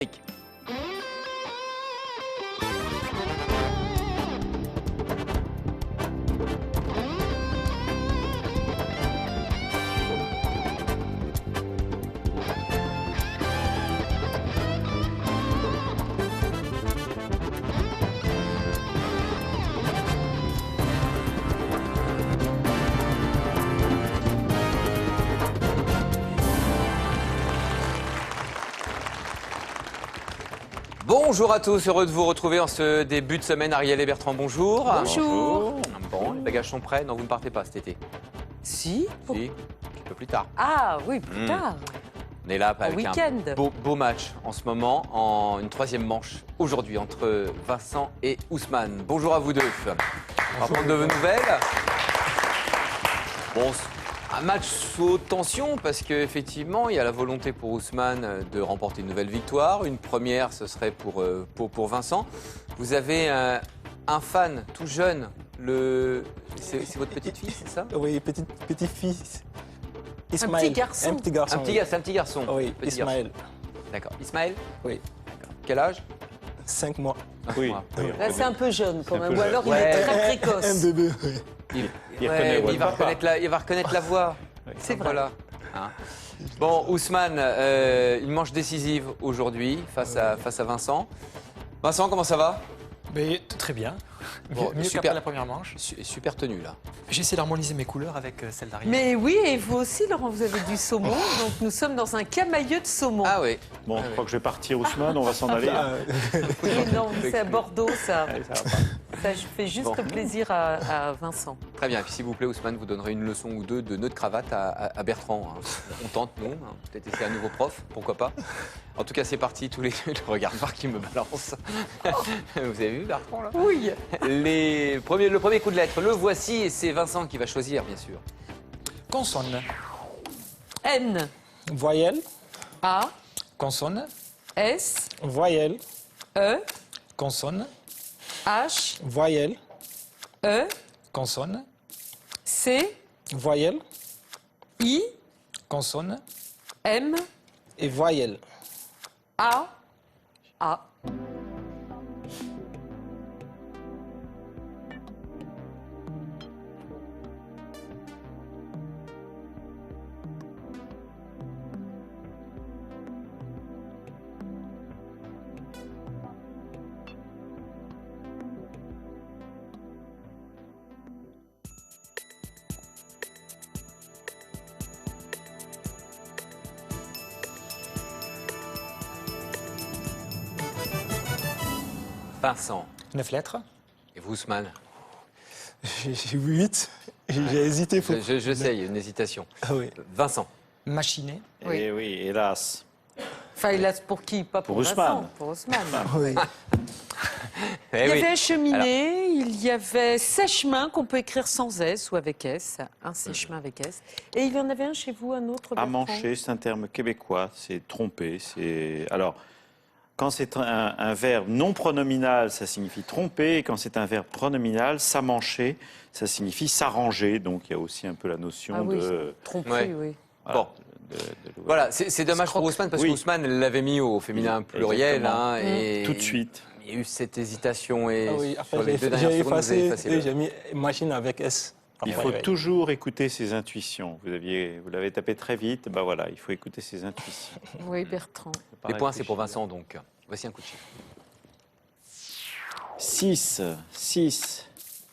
Eric. Bonjour à tous, heureux de vous retrouver en ce début de semaine. Ariel et Bertrand, bonjour. Bonjour. Bon, les bagages sont prêts? Non, vous ne partez pas cet été? Si. Si, un petit peu plus tard. Ah oui, plus tard. On est là avec un week-end. beau match en ce moment, en une troisième manche aujourd'hui entre Vincent et Ousmane. Bonjour à vous deux. On va prendre de vos nouvelles. Bon, un match sous haute tension parce qu'effectivement, il y a la volonté pour Ousmane de remporter une nouvelle victoire. Une première, ce serait pour Vincent. Vous avez un fan tout jeune. C'est votre petite fille, c'est ça? Oui, petit-fils. Un petit garçon. Un petit garçon. C'est un petit garçon. Oui, Petit Ismaël. garçon. D'accord. Ismaël? Oui, D'accord. Quel âge? 5 mois. Oui. Là, c'est un peu jeune quand C'est un même. peu Ou alors il jeune. est Ouais. très Un précoce. bébé, oui. Il reconnaît, ouais, il va papa. reconnaître la voix. C'est vrai. Voilà. Hein. Bon, Ousmane, une manche décisive aujourd'hui face à Vincent. Vincent, comment ça va? Mais très bien. Bon, Mieux super. qu'après la première manche. Super tenue là. J'ai essayé d'harmoniser mes couleurs avec celles d'Ariel. Mais oui, et vous aussi, Laurent, vous avez du saumon. Donc nous sommes dans un camailleux de saumon. Ah oui. Bon, je crois que je vais partir, Ousmane, on va s'en aller. Ah, Oui, non, c'est à Bordeaux, ça. Allez, ça va pas. Ça fait juste Bon. plaisir à Vincent. Très bien. Et puis s'il vous plaît, Ousmane, vous donnerez une leçon ou deux de nœud de cravate à Bertrand. Hein. On tente, nous. Hein. Peut-être essayer un nouveau prof, pourquoi pas. En tout cas, c'est parti. Tous les deux. Regarde voir qui me balance. Vous avez vu Bertrand là? Oui. Le premier coup de lettre, le voici et c'est Vincent qui va choisir, bien sûr. Consonne. N, voyelle, A, Consonne. S, voyelle, E, Consonne. H, voyelle, E, Consonne. C, voyelle I, Consonne. M, et voyelle. A, A. Vincent. 9 lettres. Et vous, Ousmane? J'ai 8. J'ai hésité. Je sais, il y a une hésitation. Ah oui. Vincent. Machiné. Oui. Eh oui, hélas. Enfin, il a pour qui? Pas pour Pour Vincent, Ousmane. pour Ousmane. Oui. Eh Il y oui. avait cheminée, il y avait sèche-main qu'on peut écrire sans S ou avec S, un sèche-main avec S. Et il y en avait un chez vous, un autre Bertrand? Amancher, c'est un terme québécois, c'est tromper. Alors, quand c'est un verbe non pronominal, ça signifie tromper. Et quand c'est un verbe pronominal, s'amancher, ça signifie s'arranger. Donc, il y a aussi un peu la notion Ah oui, de... tromperie, Ouais. oui. Bon. Voilà, c'est dommage pour Ousmane parce Oui. qu'Ousmane l'avait mis au féminin pluriel. Exactement. Hein, et Tout de suite. Il y a eu cette hésitation et Ah oui. sur Après, les deux dernières j'ai secondes, vous avez effacé effacé et le- j'ai mis machine avec S. Il Après, faut ouais. toujours écouter ses intuitions. Vous l'avez tapé très vite, ben voilà, il faut écouter ses intuitions. Oui, Bertrand. Les points, c'est pour Vincent, donc voici un coup de chiffre. 6,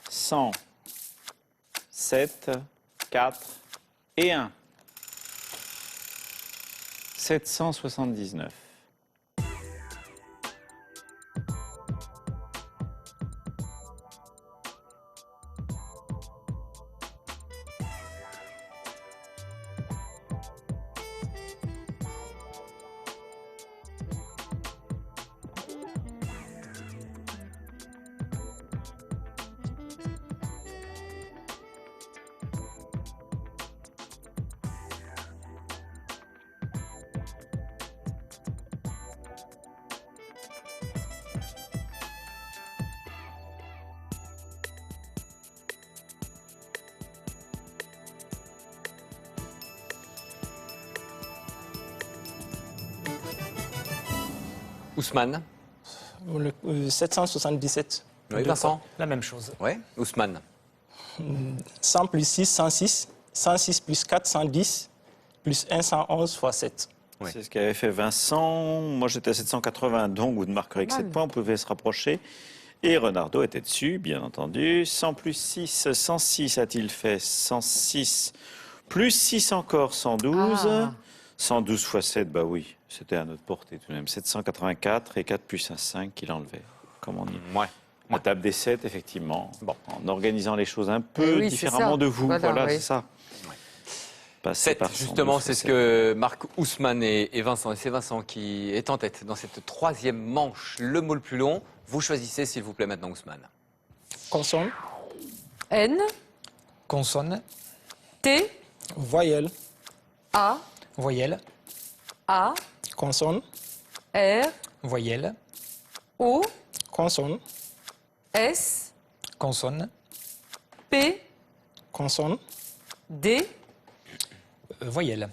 100, 7, 4 et 1. 779. Ousmane. 777. Oui, Vincent. La même chose. Ouais. Ousmane. 100 plus 6, 106. 106 plus 4, 110. Plus 1, 111 fois 7. Ouais. C'est ce qu'avait fait Vincent. Moi, j'étais à 780, donc vous ne marquerez que 7 points. On pouvait se rapprocher. Et Renardo était dessus, bien entendu. 100 plus 6, 106 a-t-il fait 106 plus 6 encore, 112. Ah. 112 fois 7, bah oui, c'était à notre portée tout de même. 784 et 4 plus 1, 5 qu'il enlevait. Comme on dit. Ouais. La table des 7, effectivement. Bon. En organisant les choses un peu Eh oui, c'est différemment ça. de vous. Voilà, Voilà, oui. c'est ça. Passer 7, par justement, 112 c'est fois ce que marquent Ousmane et Vincent. Et c'est Vincent qui est en tête dans cette troisième manche. Le mot le plus long. Vous choisissez, s'il vous plaît, maintenant, Ousmane. Consonne. N, Consonne, T, Voyelle. A, voyelle, A, Consonne. R, voyelle, O, Consonne. S, consonne, P, Consonne. D, voyelle.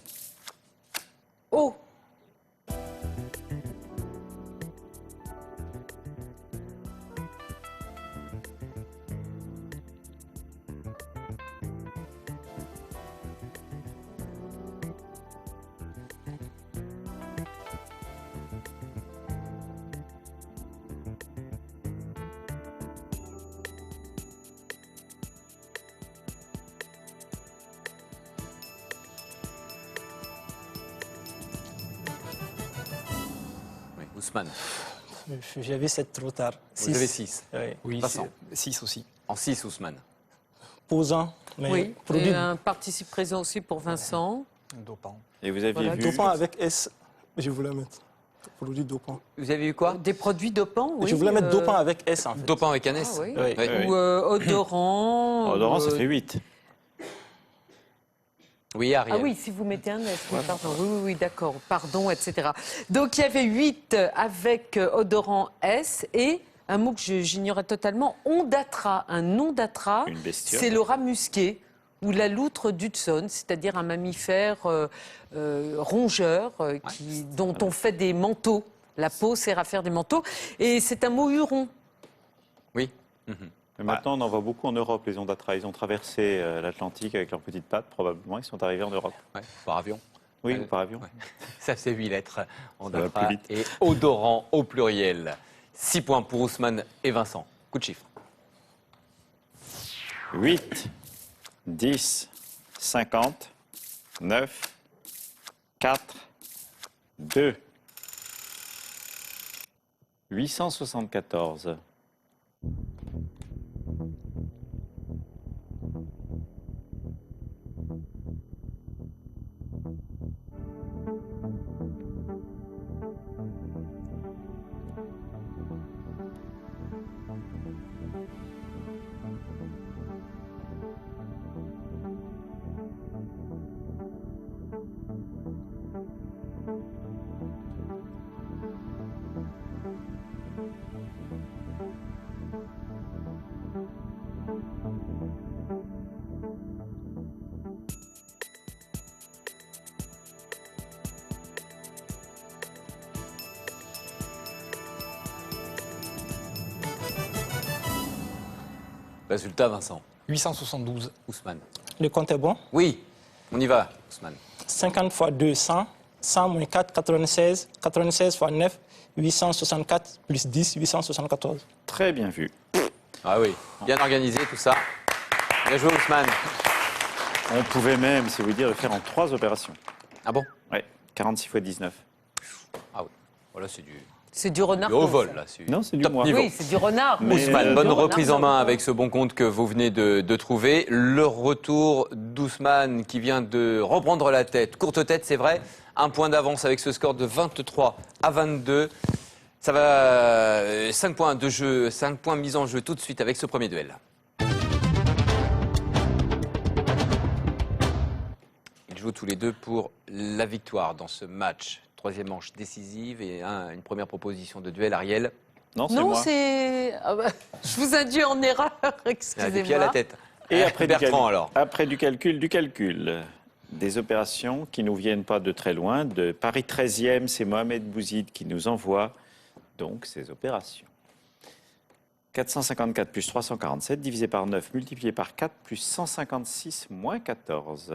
O. Oui, Ousmane. J'avais 7 trop tard. Vous avez 6. Oui. Oui, Vincent. 6 aussi. En 6, Ousmane. Posant. Mais Oui, produit et un participe présent aussi pour Vincent. Dopant. Et vous aviez Voilà, vu dopant avec S. Je voulais mettre. Produit dopant. Vous avez eu quoi? Des produits dopants, oui. Je voulais mettre dopant avec S en fait. Dopant avec un S. Ah oui. Oui. Oui. Ou odorant. Odorant, ça ou, fait 8. Oui, Ariel. Ah oui, si vous mettez un S, oui, pardon. Oui, d'accord, pardon, etc. Donc il y avait 8 avec odorant S et un mot que j'ignorais totalement, ondatra. Un ondatra, Une bestiole. c'est le rat musqué ou la loutre d'Hudson, c'est-à-dire un mammifère rongeur dont on fait des manteaux. La peau sert à faire des manteaux. Et c'est un mot huron. Oui. Mais maintenant, on en voit beaucoup en Europe, les ondatra. Ils ont traversé l'Atlantique avec leurs petites pattes, probablement. Ils sont arrivés en Europe. Ouais, par avion. Oui, ou par avion. Ouais. Ça, c'est 8 lettres. On Ça va plus vite. Et odorant au pluriel. 6 points pour Ousmane et Vincent. Coup de chiffre. 8, 10, 50, 9, 4, 2, 874. Résultat, Vincent. 872. Ousmane. Le compte est bon. Oui, on y va, Ousmane. 50 fois 2, 100. 100 moins 4, 96. 96 fois 9, 864. Plus 10, 874. Très bien vu. Ah oui, bien organisé tout ça. Bien joué, Ousmane. On pouvait même, si vous dire, le faire en 3 opérations. Ah bon? Oui, 46 fois 19. Ah oui. Voilà, c'est du C'est du renard. haut vol, là. Non, c'est du top moi. niveau. Oui, c'est du renard. Mais, Ousmane, bonne du renard, reprise en main non. avec ce bon compte que vous venez de trouver. Le retour d'Ousmane qui vient de reprendre la tête. Courte tête, c'est vrai. Un point d'avance avec ce score de 23 à 22. Ça va 5 points de jeu, 5 points mis en jeu tout de suite avec ce premier duel. Ils jouent tous les deux pour la victoire dans ce match. Troisième manche décisive et une première proposition de duel. Ariel, Non, c'est Non, moi. c'est. Ah bah, je vous induis en erreur, a des pieds à la excusez-moi. tête. Et après du, Bertrand alors. après du calcul. Des opérations qui nous viennent pas de très loin. De Paris 13e, c'est Mohamed Bouzid qui nous envoie donc ces opérations. 454 plus 347 divisé par 9 multiplié par 4 plus 156 moins 14.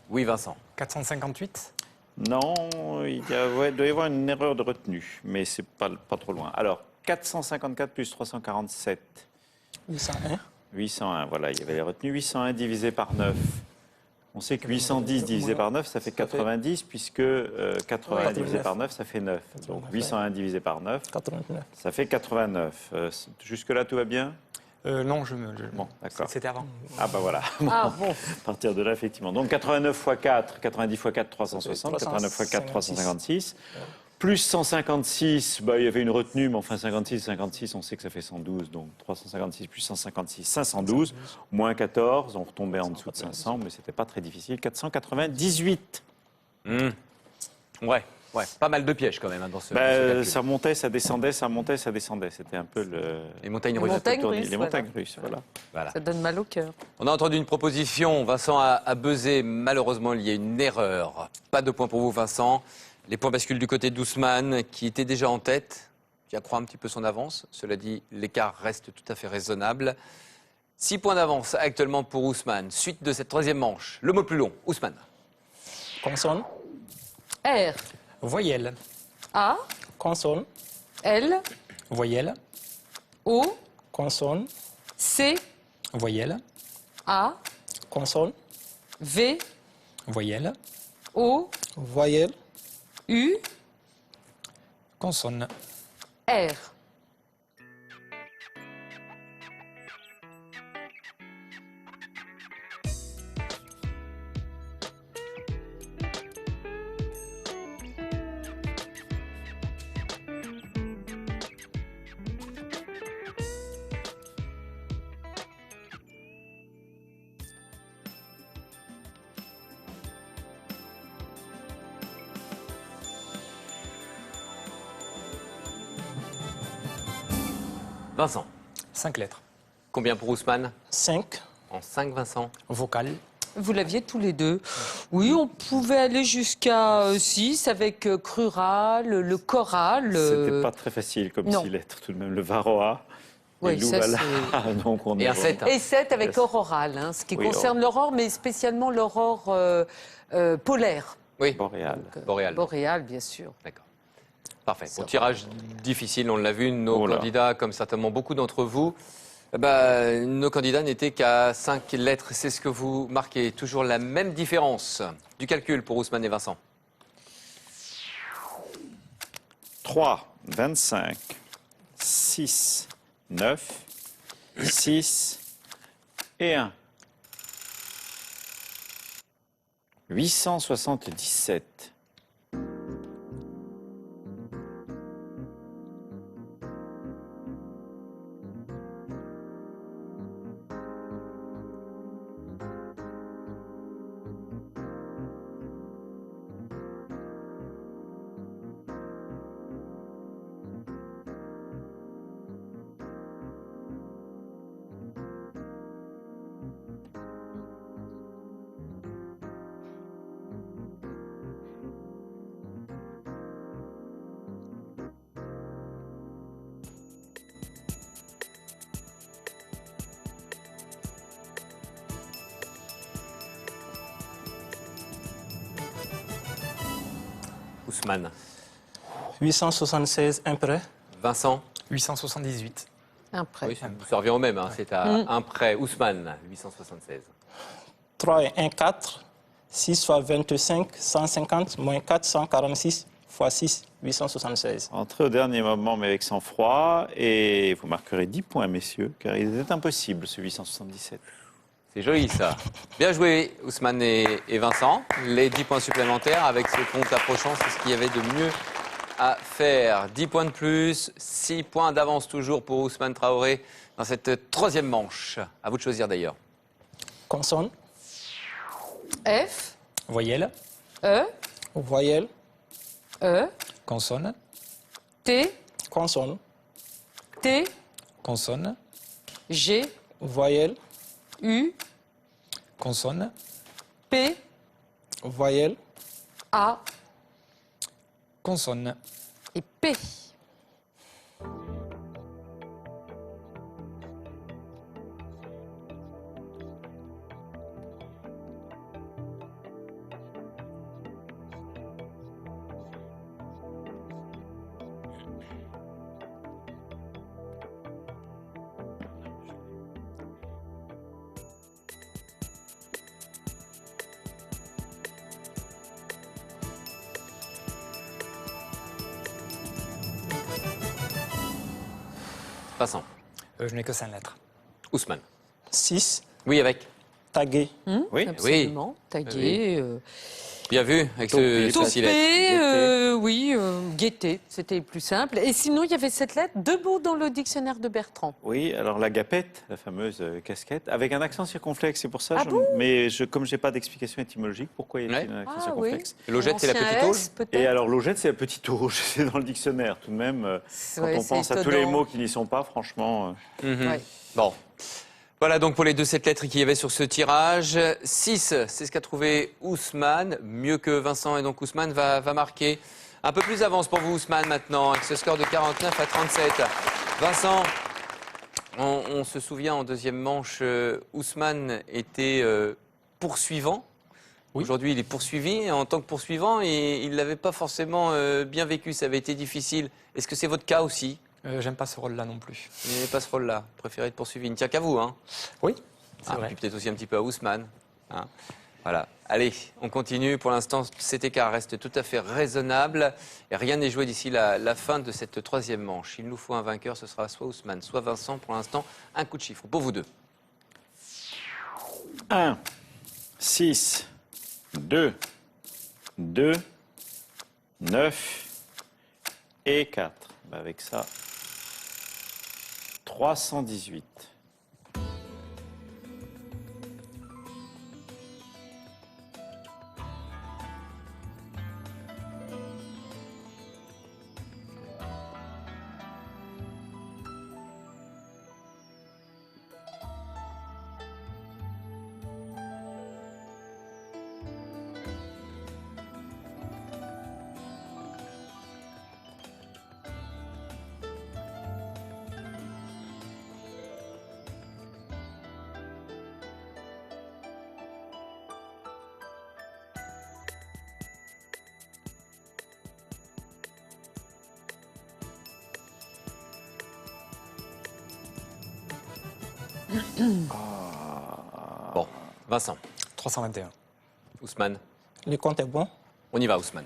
Oui, Vincent. 458. Non, il doit y avoir une erreur de retenue, mais c'est pas trop loin. Alors, 454 plus 347. 801. 801, voilà, il y avait les retenues. 801 divisé par 9. On sait que 810 divisé par 9, ça fait 90, puisque 80 Ouais. divisé par 9, ça fait 9. Donc 801 divisé par 9, 89. ça fait 89. Jusque-là, tout va bien? Non, Bon, d'accord. c'était avant. Ah bah voilà. Ah bon. À partir de là, effectivement. Donc 89 x 4, 90 x 4, 360, 89 x 4, 356. Plus 156, bah, il y avait une retenue, mais enfin 56, on sait que ça fait 112. Donc 356 plus 156, 512. Moins 14, on retombait en dessous de 500, mais c'était pas très difficile. 498. Ouais, pas mal de pièges quand même hein, dans ce, Bah, dans ce calcul. ça montait, ça descendait, ça montait, ça descendait. C'était un peu le... Les montagnes Les russes. montagnes tournis. russes, Les voilà. montagnes russes, voilà. Voilà. Ça donne mal au cœur. On a entendu une proposition, Vincent a buzzé. Malheureusement, il y a une erreur. Pas de points pour vous, Vincent. Les points basculent du côté d'Ousmane, qui était déjà en tête, qui accroît un petit peu son avance. Cela dit, l'écart reste tout à fait raisonnable. 6 points d'avance actuellement pour Ousmane. Suite de cette troisième manche. Le mot le plus long, Ousmane. Consonne. R, Voyelle. A, Consonne. L, Voyelle. O, Consonne. C, Voyelle. A, Consonne. V, Voyelle. O, Voyelle. U, Consonne. R. Vincent. 5 lettres. Combien pour Ousmane? 5. En 5, Vincent. Vocale. Vous l'aviez tous les deux. Oui, on pouvait aller jusqu'à 6 avec Crural, le choral. C'était pas très facile comme non. 6 lettres, tout de même. Le Varroa. Oui, et ça, l'Ouvala. Donc on Et est un vraiment- 7. Et 7 avec Yes. Auroral, hein, ce qui Oui, concerne l'aurore, mais spécialement l'aurore polaire. Oui, Boréal. boréal. Boréal, bien sûr. D'accord. Parfait. Ça Bon, tirage difficile, on l'a vu. Nos Oh là. candidats, comme certainement beaucoup d'entre vous, nos candidats n'étaient qu'à 5 lettres. C'est ce que vous marquez. Toujours la même différence du calcul pour Ousmane et Vincent. 3, 25, 6, 9, 6 et 1. 877. Ousmane. 876 imprès. Vincent. 878. Un prêt. Oui, ça revient au même. Hein. C'est à un prêt. Ousmane, 876. 3 et 1, 4. 6 fois 25, 150, moins 4, 146 fois 6, 876. Entrez au dernier moment, mais avec sang-froid. Et vous marquerez 10 points, messieurs, car il était impossible, ce 877. C'est joli ça. Bien joué Ousmane et Vincent. Les 10 points supplémentaires avec ce compte approchant, c'est ce qu'il y avait de mieux à faire. 10 points de plus, 6 points d'avance toujours pour Ousmane Traoré dans cette troisième manche. À vous de choisir d'ailleurs. Consonne. F, Voyelle. E, Voyelle. E, Consonne. T, Consonne. T, Consonne. G, Voyelle, U, Consonne. P, voyelle, A Consonne. et P. Vincent. Je n'ai que 5 lettres. Ousmane. 6, Oui, avec. tagué, Oui. Absolument. Tagué. Bien vu, avec Taupé, ce Taupé, silette. oui, gaieté, c'était plus simple. Et sinon, il y avait cette lettre, 2 mots dans le dictionnaire de Bertrand. Oui, alors la gapette, la fameuse casquette, avec un accent circonflexe, c'est pour ça. Ah bon comme je n'ai pas d'explication étymologique, pourquoi y a-t-il un accent Ah oui. circonflexe Logette, c'est la Ancien petite auge. S, peut-être. Et alors logette, c'est la petite auge, c'est dans le dictionnaire tout de même. Quand Ouais, on c'est pense à tous les étonnant. mots qui n'y sont pas, franchement. Mhm. Ouais. Bon. Voilà donc pour les 2 lettres qu'il y avait sur ce tirage. 6, c'est ce qu'a trouvé Ousmane. Mieux que Vincent, et donc Ousmane va marquer un peu plus d'avance pour vous, Ousmane, maintenant, avec ce score de 49 à 37. Vincent, on se souvient en deuxième manche, Ousmane était poursuivant. Oui. Aujourd'hui, il est poursuivi. Et en tant que poursuivant, il ne l'avait pas forcément bien vécu. Ça avait été difficile. Est-ce que c'est votre cas aussi? J'aime pas ce rôle-là non plus. Il n'avait pas ce rôle-là. Préféré être poursuivi. Il ne tient qu'à vous, hein. Oui, c'est Ah, vrai. puis peut-être aussi un petit peu à Ousmane. Hein. Voilà. Allez, on continue. Pour l'instant, cet écart reste tout à fait raisonnable. Et rien n'est joué d'ici la fin de cette troisième manche. Il nous faut un vainqueur. Ce sera soit Ousmane, soit Vincent. Pour l'instant, un coup de chiffre pour vous deux. 1, 6, 2, 2, 9 et 4. Avec ça, 318. Bon, Vincent, 321. Ousmane. le compte est bon. On y va, Ousmane.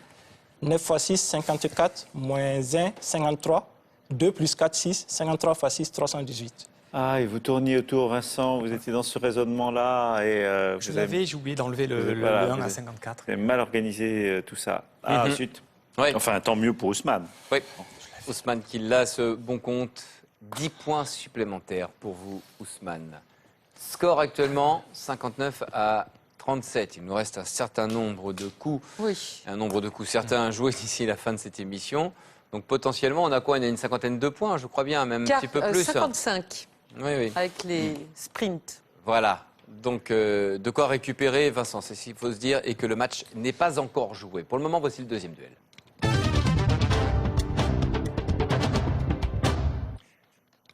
9 x 6, 54, moins 1, 53. 2 plus 4, 6. 53 x 6, 318. Ah, et vous tourniez autour, Vincent, vous étiez dans ce raisonnement-là. Et Je vous avez- l'avais, j'ai oublié d'enlever le, vous avez- le voilà, 1 vous à avez- 54. vous avez mal organisé tout ça. Ah, Mhm. zut. Oui. Enfin, tant mieux pour Ousmane. Oui. Ousmane qui l'a ce bon compte. 10 points supplémentaires pour vous, Ousmane. Score actuellement 59 à 37. Il nous reste un certain nombre de coups, Oui. un nombre de coups certains à jouer d'ici la fin de cette émission. Donc potentiellement, on a quoi? On a une cinquantaine de points, je crois bien, même un petit peu plus. 55 Oui, oui. avec les sprints. Voilà. Donc, de quoi récupérer, Vincent, c'est ce qu'il faut se dire, et que le match n'est pas encore joué. Pour le moment, voici le deuxième duel.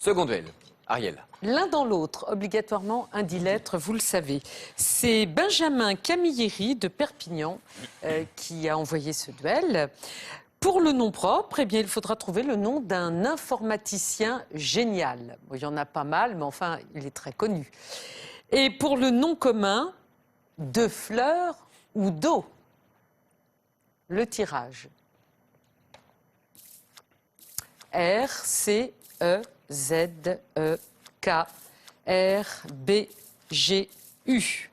Second duel. Ariel. L'un dans l'autre, obligatoirement un 10 lettres, vous le savez. C'est Benjamin Camilleri de Perpignan qui a envoyé ce duel. Pour le nom propre, eh bien, il faudra trouver le nom d'un informaticien génial. Bon, il y en a pas mal, mais enfin, il est très connu. Et pour le nom commun, de fleurs ou d'eau. Le tirage. RCEZEKRBGU.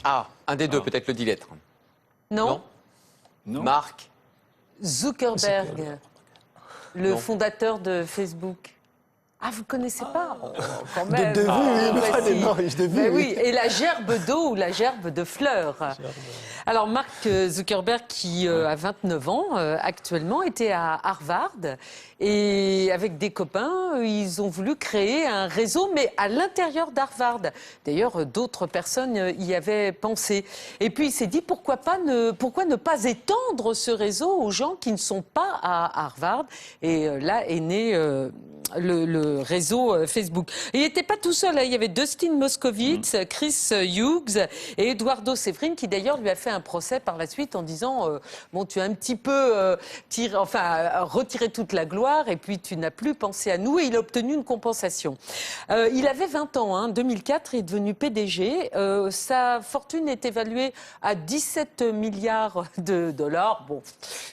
Ah, un des deux, peut-être le 10 lettres. Non, Non. Mark Zuckerberg, le Non. fondateur de Facebook. Ah, vous connaissez pas quand même. De vue, oui, mais pas de nom, de vue, Ben oui. oui, et la gerbe d'eau ou la gerbe de fleurs. Alors, Mark Zuckerberg, qui a 29 ans actuellement, était à Harvard. Et avec des copains, ils ont voulu créer un réseau, mais à l'intérieur d'Harvard. D'ailleurs, d'autres personnes y avaient pensé. Et puis, il s'est dit, pourquoi ne pas étendre ce réseau aux gens qui ne sont pas à Harvard. Et là est né le réseau Facebook. Et il n'était pas tout seul, hein. Il y avait Dustin Moskovitz, Chris Hughes et Eduardo Severin, qui d'ailleurs lui a fait un procès par la suite en disant bon, tu as un petit peu retiré toute la gloire et puis tu n'as plus pensé à nous, et il a obtenu une compensation. Il avait 20 ans, hein, 2004, il est devenu PDG. Sa fortune est évaluée à 17 milliards de dollars. Bon,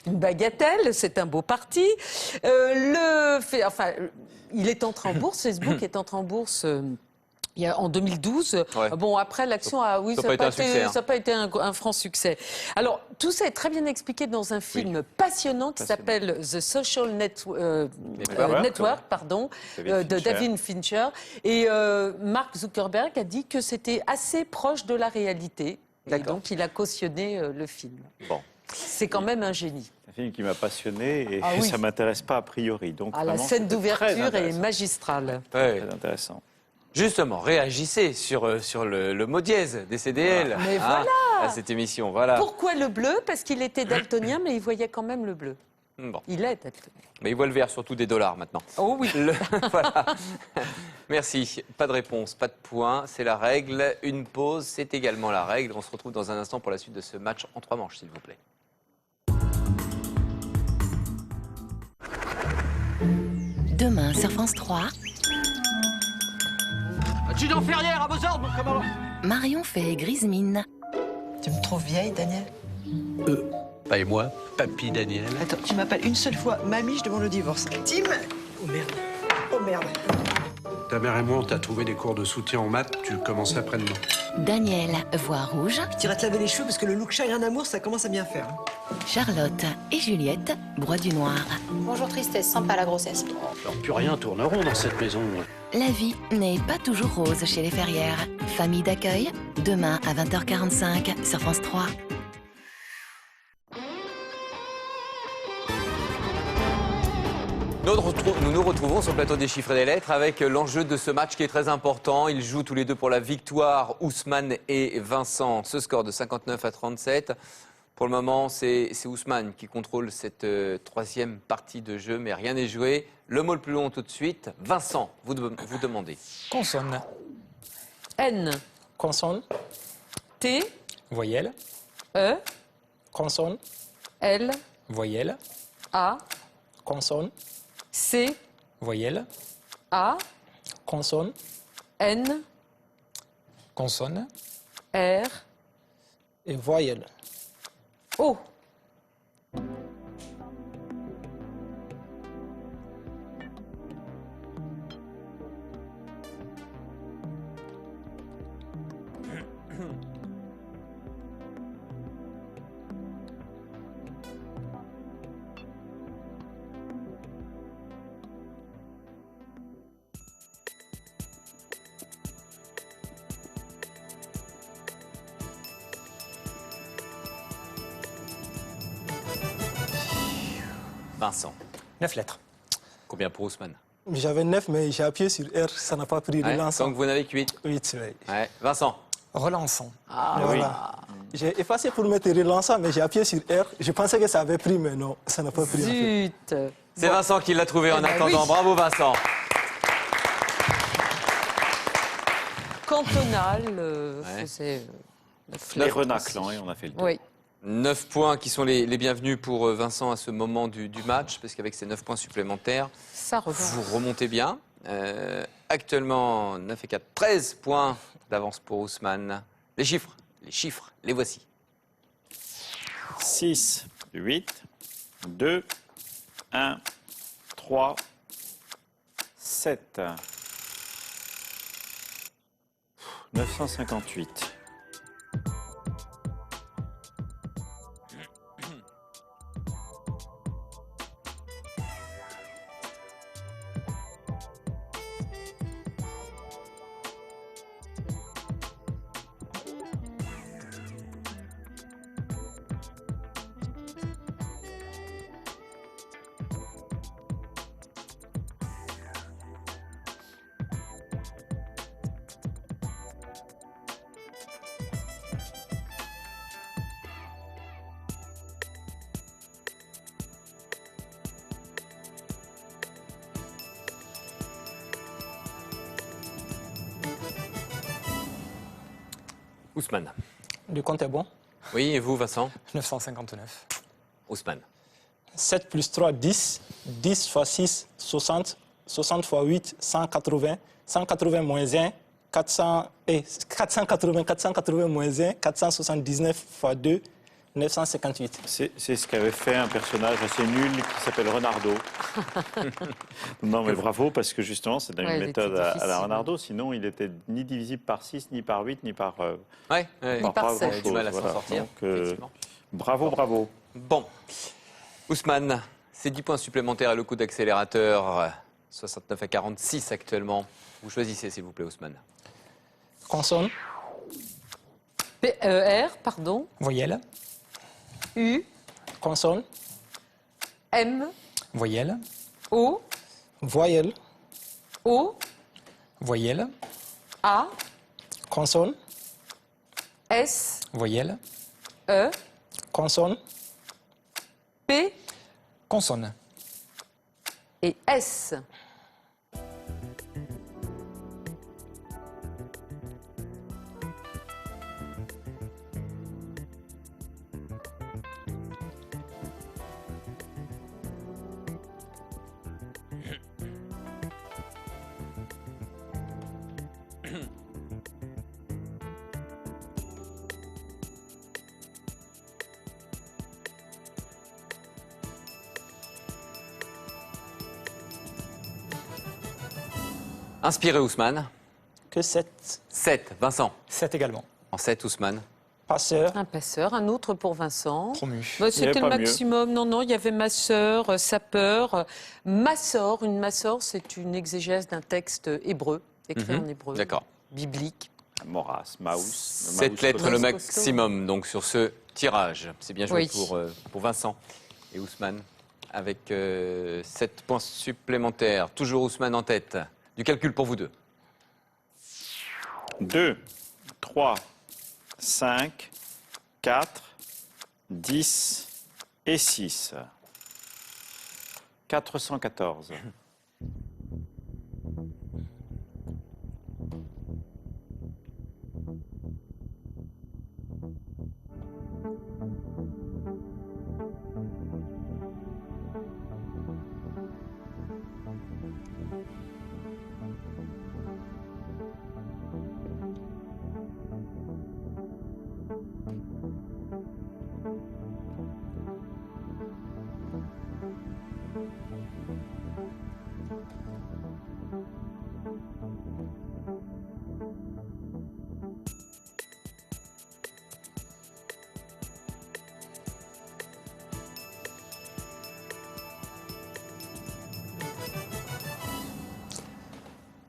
une bagatelle, c'est un beau parti. Il est entré en bourse, Facebook est entré en bourse en 2012. Ouais. Bon, après, l'action a... Oui, Ça n'a pas été un succès, hein. ça n'a pas été un franc succès. Alors, tout ça est très bien expliqué dans un film passionnant qui s'appelle The Social Network, pardon, de David Fincher. Et Mark Zuckerberg a dit que c'était assez proche de la réalité. Et D'accord. donc, il a cautionné le film. Bon. C'est quand même un génie. C'est un film qui m'a passionné et Ah oui. ça ne m'intéresse pas a priori. Donc, Ah, la vraiment, scène c'était d'ouverture très est intéressant. magistrale. Ouais. Très intéressant. Justement, réagissez sur le mot dièse des CDL Mais voilà. à cette émission. Voilà. Pourquoi le bleu? Parce qu'il était daltonien, mais il voyait quand même le bleu. Bon. Il est daltonien. Mais il voit le vert, surtout des dollars maintenant. Oh oui. Voilà. Merci. Pas de réponse, pas de point. C'est la règle. Une pause, c'est également la règle. On se retrouve dans un instant pour la suite de ce match en 3 manches, s'il vous plaît. Demain sur France 3, Adjudant Ferrière, à vos ordres, mon commandant. Marion fait grise mine. Tu me trouves vieille, Daniel? Pas et moi, papy Daniel. Attends, tu m'appelles une seule fois mamie, je demande le divorce. Tim? Oh merde. Oh merde. Ta mère et moi, on t'a trouvé des cours de soutien en maths, tu commences après-demain. Daniel, voix rouge. Tu iras te laver les cheveux parce que le look chagrin d'amour, ça commence à bien faire. Charlotte et Juliette, broie du noir. Bonjour tristesse, sympa la grossesse. Alors plus rien tourne rond dans cette maison. La vie n'est pas toujours rose chez les Ferrières. Famille d'accueil, demain à 20h45 sur France 3. Nous nous retrouvons sur le plateau des chiffres et des lettres avec l'enjeu de ce match qui est très important. Ils jouent tous les deux pour la victoire, Ousmane et Vincent. Ce score de 59 à 37. Pour le moment, c'est Ousmane qui contrôle cette troisième partie de jeu, mais rien n'est joué. Le mot le plus long tout de suite. Vincent, vous demandez. Consonne. N, Consonne, T, Voyelle. E, consonne, L, Voyelle. A, consonne, C, Voyelle. A, consonne, N, Consonne. R, et voyelle. O. Vincent, 9 lettres. combien pour Ousmane? J'avais 9, mais j'ai appuyé sur R, ça n'a pas pris Ouais, relançant. donc vous n'avez que 8. 8, oui. Ouais. Vincent. Relançant. Voilà. J'ai effacé pour mettre relançant, mais j'ai appuyé sur R. Je pensais que ça avait pris, mais non, ça n'a pas pris. En fait. Zut. C'est Vincent qui l'a trouvé en ben attendant. oui. Bravo Vincent. Cantonal, Ouais. c'est... Les renaclants, et on a fait le tour. Oui. 9 points qui sont les bienvenus pour Vincent à ce moment du match, parce qu'avec ces 9 points supplémentaires, Ça revient. vous remontez bien. Actuellement, 9 et 4, 13 points d'avance pour Ousmane. Les chiffres, les voici. 6, 8, 2, 1, 3, 7. 958. Ousmane. Le compte est bon. Oui, et vous, Vincent? 959. Ousmane. 7 plus 3, 10. 10 fois 6, 60. 60 fois 8, 180. 180 moins 1, 400, 480. 480 moins 1, 479 fois 2, 958. C'est ce qu'avait fait un personnage assez nul qui s'appelle Renardo. Non, mais bravo, parce que justement, c'est une Ouais, il méthode était à la difficile. Renardo. Sinon, il était ni divisible par 6, ni par 8, ni par. Ouais, Ni par sept. J'ai du mal à s'en sortir. Donc, effectivement. bravo, bravo. Bon. Ousmane, c'est 10 points supplémentaires et le coup d'accélérateur. 69 à 46 actuellement. Vous choisissez, s'il vous plaît, Ousmane. Consonne. P-E-R, pardon. Voyelle. U, Consonne. M, Voyelle. O, Voyelle. O, Voyelle. A, Consonne. S, Voyelle. E, Consonne. P Consonne. et S. Inspiré, Ousmane. Que 7. 7, Vincent. 7 également. En 7, Ousmane. Passeur. Un passeur, un autre pour Vincent. Promu. Bah, Il y C'était avait le pas mieux. maximum. Non, non, il y avait masseur, sapeur. Massor, une massor, c'est une exégèse d'un texte hébreu, écrit en hébreu. D'accord. Biblique. Moras, Maus. 7 lettres le Maus maximum, donc sur ce tirage. C'est bien joué Oui. pour Vincent et Ousmane. Avec 7 points supplémentaires. Toujours Ousmane en tête. Du calcul pour vous deux. 2, 3, 5, 4, 10 et 6. 414.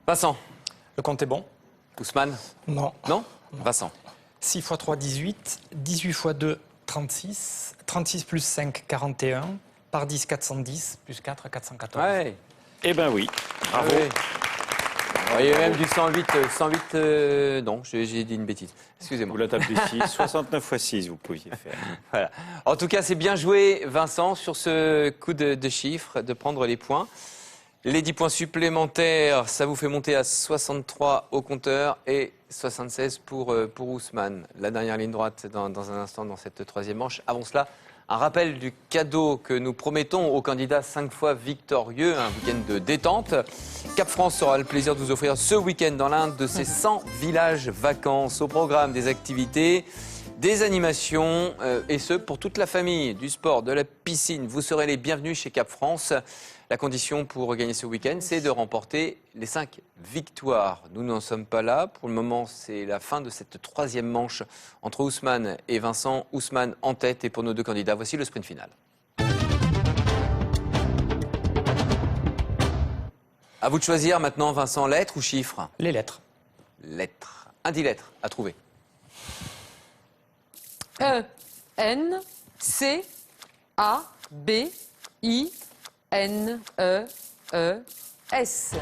Vincent. Le compte est bon. Ousmane. Non. Non. Vincent. 6 x 3, 18. 18 x 2, 36. 36 plus 5, 41. Par 10, 410. Plus 4, 414. Ouais. Eh ben oui, bravo. Oui. Il y a même du 108. Non, j'ai dit une bêtise. Vous Excusez-moi. la tapez 6, 69 x 6, vous pouviez faire. Voilà. En tout cas, c'est bien joué, Vincent, sur ce coup de chiffre, de prendre les points. Les 10 points supplémentaires, ça vous fait monter à 63 au compteur et 76 pour Ousmane. La dernière ligne droite dans un instant dans cette troisième manche. Avant cela, un rappel du cadeau que nous promettons aux candidats 5 fois victorieux, un week-end de détente. Cap France aura le plaisir de vous offrir ce week-end dans l'un de ses 100 villages vacances. Au programme des activités, des animations, et ce pour toute la famille, du sport, de la piscine. Vous serez les bienvenus chez Cap France. La condition pour gagner ce week-end, c'est de remporter les 5 victoires. Nous n'en sommes pas là. Pour le moment, c'est la fin de cette troisième manche entre Ousmane et Vincent. Ousmane en tête, et pour nos deux candidats, voici le sprint final. À vous de choisir maintenant, Vincent, lettres ou chiffres? Les lettres. Lettres. Un 10 lettres à trouver. E, N, C, A, B, I, N, E, E, S.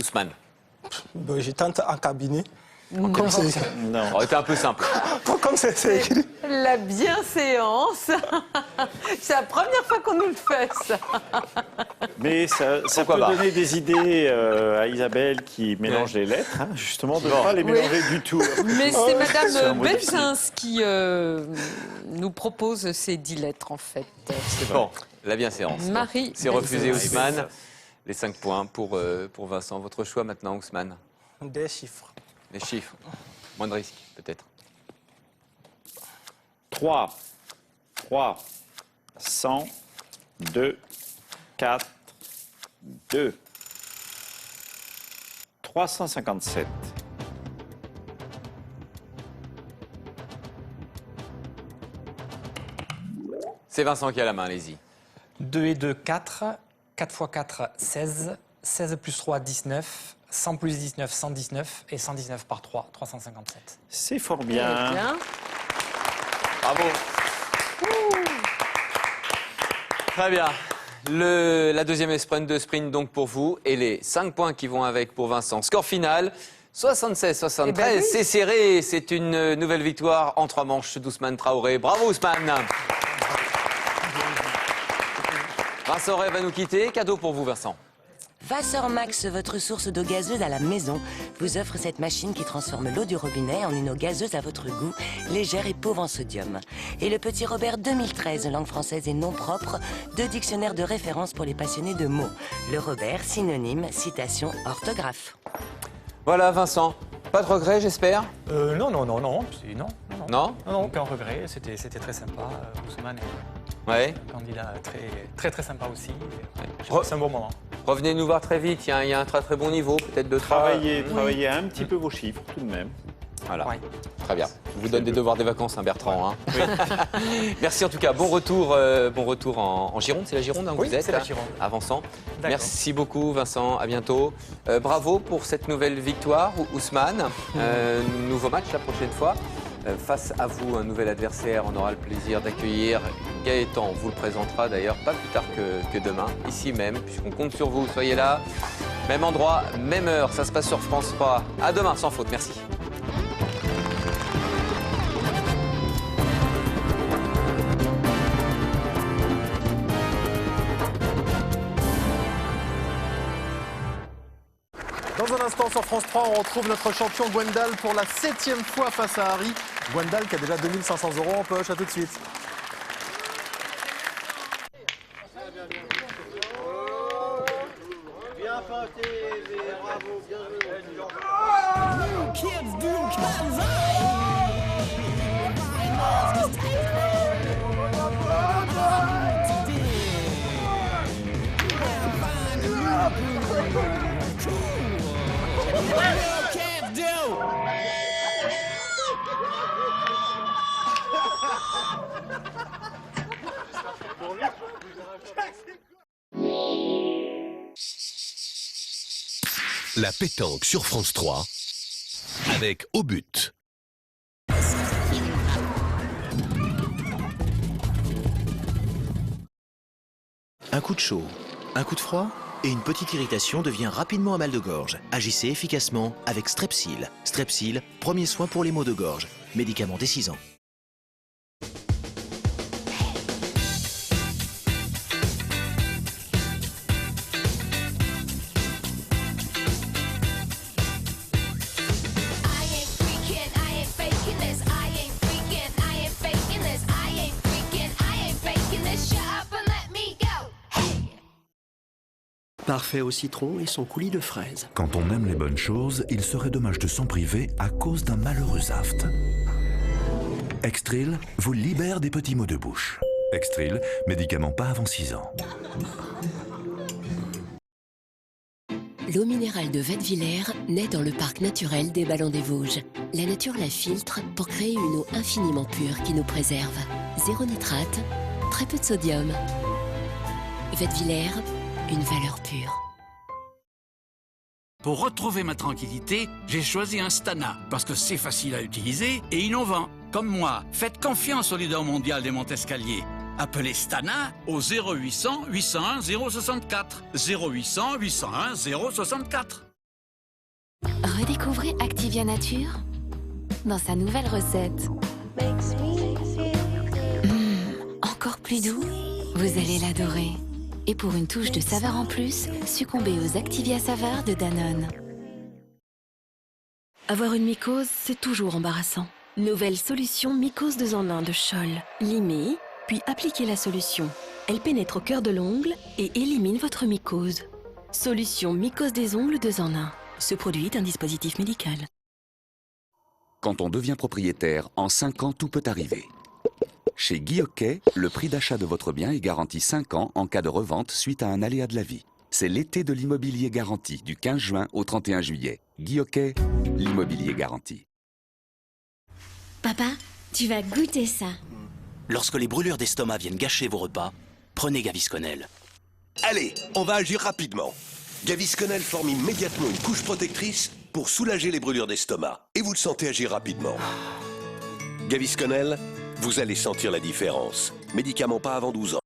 Ousmane. Ben, je tente en cabinet. Non. Ça aurait été un peu simple. Comme c'est écrit. La bienséance. C'est la première fois qu'on nous le fait, ça. Mais ça Pourquoi peut pas. donner des idées à Isabelle qui mélange les lettres, hein, justement, de ne pas les mélanger du tout. Mais c'est C'est un Madame mot Belzins qui nous propose ces 10 lettres, en fait. Bon, la bienséance. Marie C'est refusé, Belzins. Ousmane. Les 5 points pour Vincent. Votre choix maintenant, Ousmane? Des chiffres. Les chiffres. Moins de risques, peut-être. 3, 100, 2, 4, 2, 357. C'est Vincent qui a la main, allez-y. 2 et 2, 4. 4 x 4, 16. 16 plus 3, 19. 100 plus 19, 119. Et 119 par 3, 357. C'est fort Très bien. bien. Bravo. Très bien. La deuxième sprint donc pour vous et les 5 points qui vont avec pour Vincent. Score final 76-73. Eh ben oui. C'est serré. C'est une nouvelle victoire en 3 manches d'Ousmane Traoré. Bravo Ousmane. Vincent Ray va nous quitter. Cadeau pour vous Vincent. Vasseur Max, votre source d'eau gazeuse à la maison, vous offre cette machine qui transforme l'eau du robinet en une eau gazeuse à votre goût, légère et pauvre en sodium. Et le petit Robert 2013, langue française et non propre, 2 dictionnaires de référence pour les passionnés de mots. Le Robert, synonyme, citation, orthographe. Voilà Vincent. Pas de regret j'espère? Non. Non, Non? aucun regret. C'était très sympa. Ousmane est Ouais. un candidat très sympa aussi. Re- C'est un bon moment. Revenez nous voir très vite. Il y a un très bon niveau. Peut-être de Travaillez un petit peu vos chiffres tout de même. Voilà. Ouais. Très bien. Je vous donne des devoirs des vacances, hein, Bertrand. Hein. Merci en tout cas. Bon retour en Gironde. C'est la Gironde hein, où Oui, vous êtes, c'est la hein, Gironde. avançant. D'accord. Merci beaucoup, Vincent. À bientôt. Bravo pour cette nouvelle victoire, Ousmane. Nouveau match la prochaine fois. Face à vous, un nouvel adversaire. On aura le plaisir d'accueillir Gaëtan. On vous le présentera d'ailleurs pas plus tard que demain, ici même, puisqu'on compte sur vous. Soyez là. Même endroit, même heure. Ça se passe sur France 3. À demain, sans faute. Merci. Dans un instant sur France 3, on retrouve notre champion Gwendal pour la 7e fois face à Harry. Gwendal qui a déjà 2500 € en poche. À tout de suite. Bien feinté, bravo, bien La pétanque sur France 3 avec Au But. Un coup de chaud, un coup de froid et une petite irritation devient rapidement un mal de gorge. Agissez efficacement avec Strepsil. Strepsil, premier soin pour les maux de gorge. Médicament dès 6 ans. Parfait au citron et son coulis de fraises. Quand on aime les bonnes choses, il serait dommage de s'en priver à cause d'un malheureux aft. Extril vous libère des petits maux de bouche. Extril, médicament pas avant 6 ans. L'eau minérale de Wettwiller naît dans le parc naturel des Ballons des Vosges. La nature la filtre pour créer une eau infiniment pure qui nous préserve. Zéro nitrate, très peu de sodium. Wettwiller, une valeur pure. Pour retrouver ma tranquillité, j'ai choisi un Stana parce que c'est facile à utiliser et innovant. Comme moi, faites confiance au leader mondial des Montescalier. Appelez Stana au 0800 801 064. 0800 801 064. Redécouvrez Activia Nature dans sa nouvelle recette. Encore plus doux, vous allez l'adorer. Et pour une touche de saveur en plus, succombez aux Activia saveurs de Danone. Avoir une mycose, c'est toujours embarrassant. Nouvelle solution mycose 2 en 1 de Scholl. Limez, puis appliquez la solution. Elle pénètre au cœur de l'ongle et élimine votre mycose. Solution mycose des ongles 2 en 1. Ce produit est un dispositif médical. Quand on devient propriétaire, en 5 ans, tout peut arriver. Chez Guy Hockey, le prix d'achat de votre bien est garanti 5 ans en cas de revente suite à un aléa de la vie. C'est l'été de l'immobilier garanti, du 15 juin au 31 juillet. Guy Hockey, l'immobilier garanti. Papa, tu vas goûter ça. Lorsque les brûlures d'estomac viennent gâcher vos repas, prenez Gavisconel. Allez, on va agir rapidement. Gavisconel forme immédiatement une couche protectrice pour soulager les brûlures d'estomac. Et vous le sentez agir rapidement. Gavisconel, vous allez sentir la différence. Médicament pas avant 12 ans.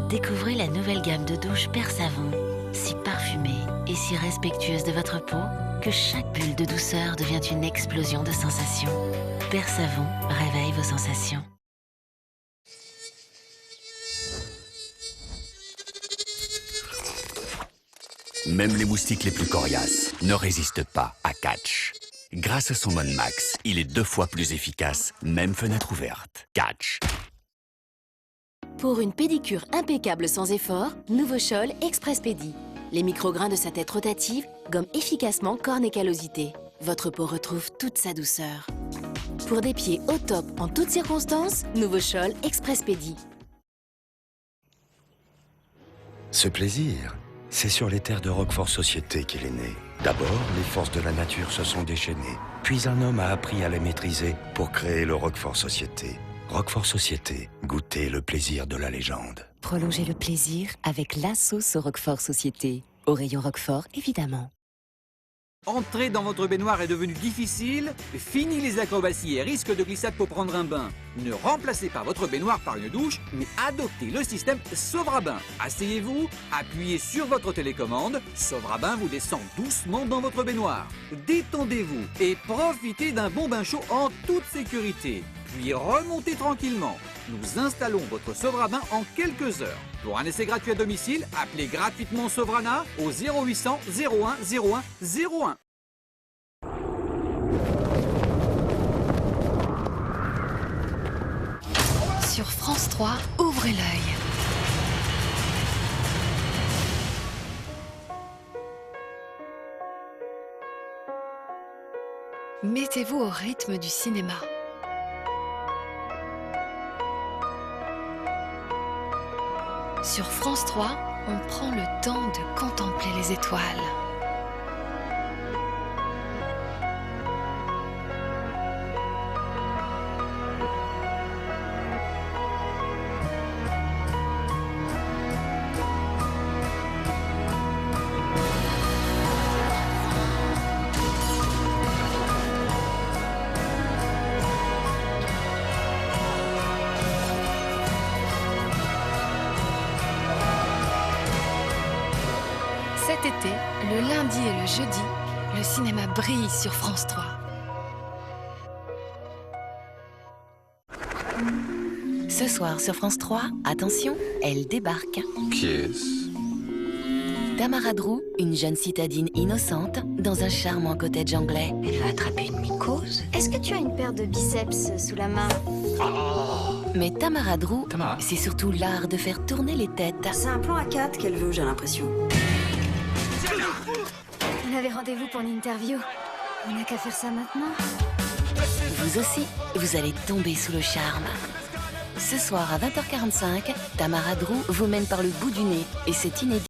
Découvrez la nouvelle gamme de douche Persavon, si parfumée et si respectueuse de votre peau que chaque bulle de douceur devient une explosion de sensations. Persavon réveille vos sensations. Même les moustiques les plus coriaces ne résistent pas à Catch. Grâce à son Mon Max, il est 2 fois plus efficace, même fenêtre ouverte. Catch. Pour une pédicure impeccable sans effort, nouveau Scholl Express Pédi. Les micrograins de sa tête rotative gomment efficacement cornes et callosités. Votre peau retrouve toute sa douceur. Pour des pieds au top en toutes circonstances, nouveau Scholl Express Pédi. Ce plaisir, c'est sur les terres de Roquefort Société qu'il est né. D'abord, les forces de la nature se sont déchaînées. Puis un homme a appris à les maîtriser pour créer le Roquefort Société. Roquefort Société, goûtez le plaisir de la légende. Prolongez le plaisir avec la sauce au Roquefort Société. Au rayon Roquefort, évidemment. Entrer dans votre baignoire est devenu difficile? Fini les acrobaties et risques de glissade pour prendre un bain. Ne remplacez pas votre baignoire par une douche, mais adoptez le système Sauvrabin. Asseyez-vous, appuyez sur votre télécommande, Sauvrabin vous descend doucement dans votre baignoire. Détendez-vous et profitez d'un bon bain chaud en toute sécurité. Puis remontez tranquillement. Nous installons votre Sauvrabin en quelques heures. Pour un essai gratuit à domicile, appelez gratuitement Sauvrana au 0800 01 01 01. Sur France 3, ouvrez l'œil. Mettez-vous au rythme du cinéma. Sur France 3, on prend le temps de contempler les étoiles. Cet été, le lundi et le jeudi, le cinéma brille sur France 3. Ce soir sur France 3, attention, elle débarque. Qui est-ce? Tamara Drew, une jeune citadine innocente, dans un charmant cottage anglais. Elle va attraper une mycose. Est-ce que tu as une paire de biceps sous la main? Mais Tamara Drew, c'est surtout l'art de faire tourner les têtes. C'est un plan à 4 qu'elle veut, j'ai l'impression. On avait rendez-vous pour une interview. On n'a qu'à faire ça maintenant. Vous aussi, vous allez tomber sous le charme. Ce soir à 20h45, Tamara Drew vous mène par le bout du nez et c'est inédit.